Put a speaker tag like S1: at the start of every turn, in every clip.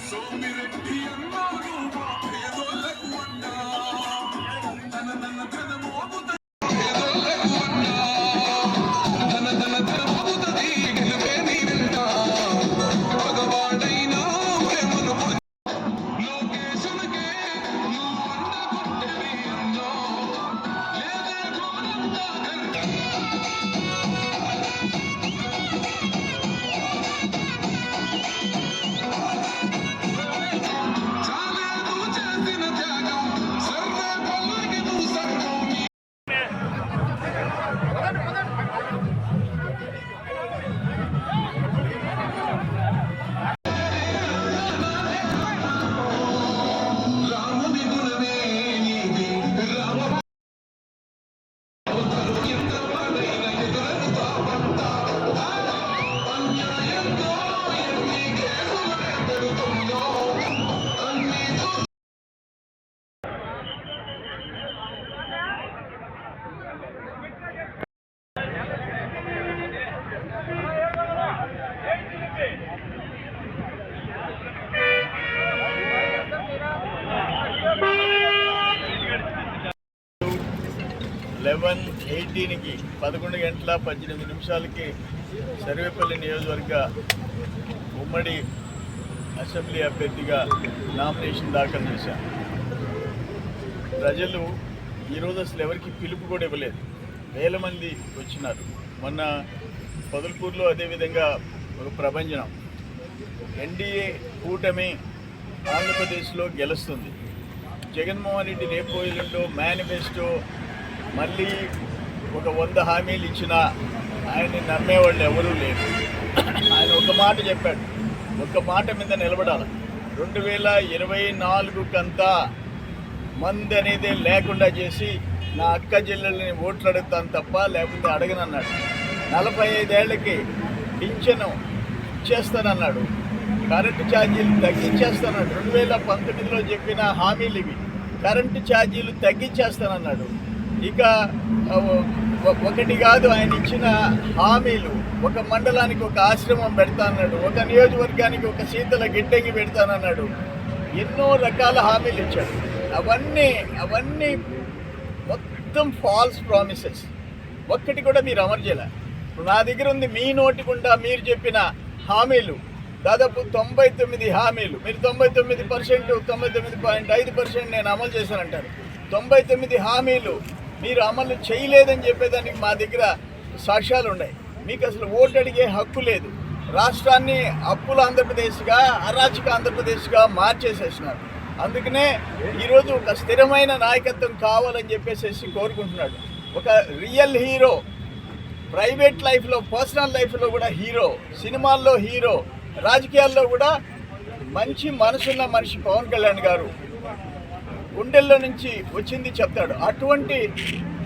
S1: 11:18కి 11:18 సర్వేపల్లి నియోజకవర్గ ఉమ్మడి అసెంబ్లీ అభ్యర్థిగా నామినేషన్ దాఖలు చేశాను. ప్రజలు ఈరోజు అసలు ఎవరికి పిలుపు కూడా ఇవ్వలేదు, వేల మంది వచ్చినారు. మొన్న పొదలకూరులో అదేవిధంగా ఒక ప్రభంజనం. ఎన్డీఏ కూటమి ఆంధ్రప్రదేశ్లో గెలుస్తుంది. జగన్మోహన్ రెడ్డి రేపు ఎల్లుండో మేనిఫెస్టో మళ్ళీ ఒక 100 హామీలు ఇచ్చినా ఆయన్ని నమ్మేవాళ్ళు ఎవరూ లేరు. ఆయన ఒక మాట చెప్పాడు, ఒక్క మాట మీద నిలబడాలి. 2024కంతా మంది అనేది లేకుండా చేసి నా అక్క చెల్లెల్ని ఓట్లు అడుగుతాను తప్ప లేకపోతే అడగనన్నాడు. 45 ఏళ్లకి పింఛను ఇచ్చేస్తానన్నాడు, కరెంటు ఛార్జీలు తగ్గించేస్తానన్నాడు. 2019లో చెప్పిన హామీలు ఇవి. కరెంటు ఛార్జీలు తగ్గించేస్తానన్నాడు. ఇక ఒకటి కాదు ఆయన ఇచ్చిన హామీలు, ఒక మండలానికి ఒక ఆశ్రమం పెడతానన్నాడు, ఒక నియోజకవర్గానికి ఒక శీతల గిడ్డంగి పెడతానన్నాడు. ఎన్నో రకాల హామీలు ఇచ్చాడు. అవన్నీ మొత్తం ఫాల్స్ ప్రామిసెస్. ఒక్కటి కూడా మీరు అమలు చేయలే. నా దగ్గర ఉంది మీ నోటి గుండా మీరు చెప్పిన హామీలు దాదాపు 99 హామీలు. మీరు 99%, 99.5% నేను అమలు చేశానంటారు. 99 హామీలు మీరు అమలు చేయలేదని చెప్పేదానికి మా దగ్గర సాక్ష్యాలు ఉన్నాయి. మీకు అసలు ఓటు అడిగే హక్కు లేదు. రాష్ట్రాన్ని అప్పుల ఆంధ్రప్రదేశ్గా, అరాచక ఆంధ్రప్రదేశ్గా మార్చేసేసినారు. అందుకనే ఈరోజు ఒక స్థిరమైన నాయకత్వం కావాలని చెప్పేసి కోరుకుంటున్నాడు. ఒక రియల్ హీరో, ప్రైవేట్ లైఫ్లో, పర్సనల్ లైఫ్లో కూడా హీరో, సినిమాల్లో హీరో, రాజకీయాల్లో కూడా మంచి మనసున్న మనిషి పవన్ కళ్యాణ్ గారు గుండెల్లో నుంచి వచ్చింది చెప్తాడు. అటువంటి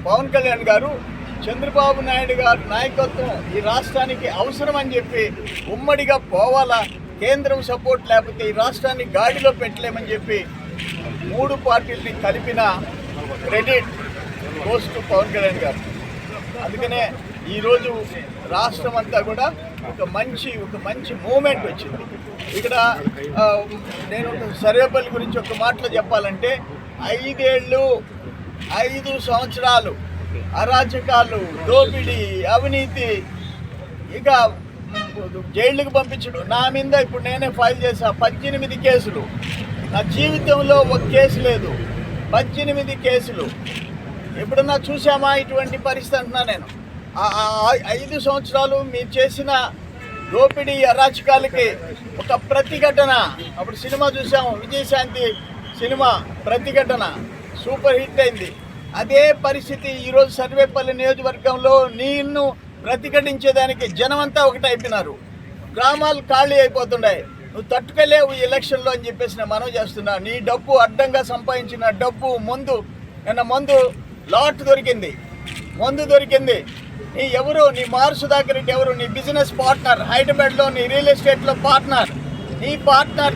S1: పవన్ కళ్యాణ్ గారు చంద్రబాబు నాయుడు గారి నాయకత్వం ఈ రాష్ట్రానికి అవసరం అని చెప్పి ఉమ్మడిగా పోవాలా, కేంద్రం సపోర్ట్ లేకపోతే ఈ రాష్ట్రాన్ని గాడిలో పెట్టలేమని చెప్పి 3 పార్టీలని కలిపిన credit goes to Pawan Kalyan garu. అందుకనే ఈరోజు రాష్ట్రం అంతా కూడా ఒక మంచి మూమెంట్ వచ్చింది. ఇక్కడ నేను సర్వేపల్లి గురించి ఒక మాటలో చెప్పాలంటే 5 సంవత్సరాలు అరాచకాలు, దోపిడీ, అవినీతి, ఇక జైళ్ళకు పంపించడం. నా మీద ఇప్పుడు నేనే ఫైల్ చేశా 18 కేసులు. నా జీవితంలో ఒక కేసు లేదు, 18 కేసులు. ఎప్పుడన్నా చూసామా ఇటువంటి పరిస్థితి అంటున్నా నేను. 5 సంవత్సరాలు మీరు చేసిన దోపిడీ, అరాచకాలకి ఒక ప్రతిఘటన. అప్పుడు సినిమా చూసాము, విజయశాంతి సినిమా ప్రతిఘటన సూపర్ హిట్ అయింది. అదే పరిస్థితి ఈరోజు సర్వేపల్లి నియోజకవర్గంలో నిన్ను ప్రతిఘటించేదానికి జనమంతా ఒకటైపోయినారు. గ్రామాలు ఖాళీ అయిపోతున్నాయి. నువ్వు తట్టుకోలేవు ఈ ఎలక్షన్లో అని చెప్పేసి నేను మనవి చేస్తున్నా. నీ డబ్బు, అడ్డంగా సంపాదించిన డబ్బు, నిన్న మందు లాట్ దొరికింది, మందు దొరికింది. నీ ఎవరు, నీ మారు సుధాకర్ రెడ్డి ఎవరు? నీ బిజినెస్ పార్ట్నర్, హైదరాబాద్లో నీ రియల్ ఎస్టేట్లో పార్ట్నర్,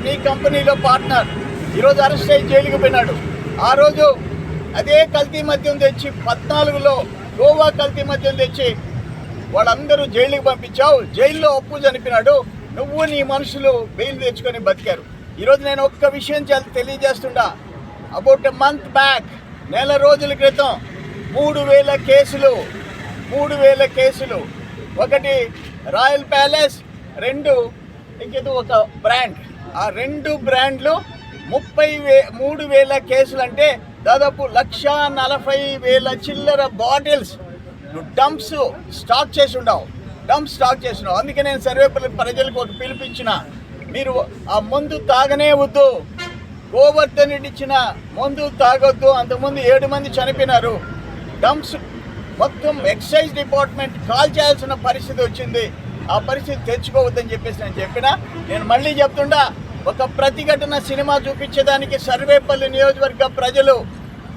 S1: నీ కంపెనీలో పార్ట్నర్ ఈరోజు అరెస్ట్ అయ్యి జైలుకి పోయినాడు. ఆ రోజు అదే కల్తీ మద్యం తెచ్చి 14లో గోవా కల్తీ మద్యం తెచ్చి వాళ్ళందరూ జైలుకి పంపించావు. జైల్లో అప్పు చనిపోయినాడు. నువ్వు నీ మనుషులు బెయిల్ తెచ్చుకొని బతికారు. ఈరోజు నేను ఒక్క విషయం తెలియజేస్తుండా. అబౌట్ ఎ మంత్ బ్యాక్, నెల రోజుల క్రితం 3,000 కేసులు. ఒకటి రాయల్ ప్యాలెస్, 2 ఇంకేదో ఒక బ్రాండ్. ఆ 2 బ్రాండ్లు 33,000 కేసులు. అంటే దాదాపు 1,40,000 చిల్లర బాటిల్స్ డంప్స్ స్టాక్ చేసి ఉండవు. అందుకే నేను సర్వేపల్లి ప్రజలకు ఒక పిలిపించిన, మీరు ఆ మందు తాగనే వద్దు. గోవర్ధన్ రెడ్డి ఇచ్చిన మందు తాగొద్దు. అంతకుముందు 7 మంది చనిపోయినారు. డంప్స్ మొత్తం ఎక్సైజ్ డిపార్ట్మెంట్ కాల్ చేయాల్సిన పరిస్థితి వచ్చింది. ఆ పరిస్థితి తెచ్చుకోవద్దని చెప్పేసి నేను మళ్ళీ చెప్తుండా, ఒక ప్రతిఘటన సినిమా చూపించేదానికి సర్వేపల్లి నియోజకవర్గ ప్రజలు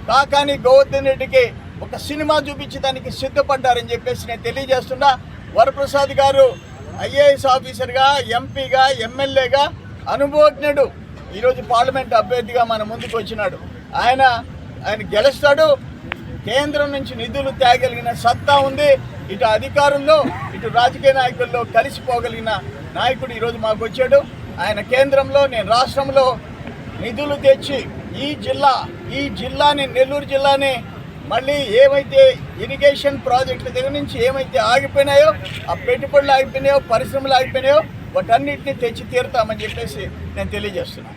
S1: కాకాని గోవర్ధన్ రెడ్డికి ఒక సినిమా చూపించేదానికి సిద్ధపడ్డారని చెప్పేసి నేను తెలియజేస్తున్నా. వరప్రసాద్ గారు ఐఏఎస్ ఆఫీసర్గా, ఎంపీగా, ఎమ్మెల్యేగా అనుభవజ్ఞుడు. ఈరోజు పార్లమెంట్ అభ్యర్థిగా మన ముందుకు వచ్చినాడు. ఆయన గెలుస్తాడు. కేంద్రం నుంచి నిధులు తేగలిగిన సత్తా ఉంది. ఇటు అధికారుల్లో, ఇటు రాజకీయ నాయకుల్లో కలిసిపోగలిగిన నాయకుడు ఈరోజు మాకు వచ్చాడు. ఆయన కేంద్రంలో, నేను రాష్ట్రంలో నిధులు తెచ్చి ఈ జిల్లాని, నెల్లూరు జిల్లాని మళ్ళీ ఏమైతే ఇరిగేషన్ ప్రాజెక్టుల దగ్గర నుంచి ఏమైతే ఆగిపోయినాయో, ఆ పెట్టుబడులు ఆగిపోయినాయో, పరిశ్రమలు ఆగిపోయినాయో, వాటన్నిటిని తెచ్చి తీరుతామని చెప్పేసి నేను తెలియజేస్తున్నాను.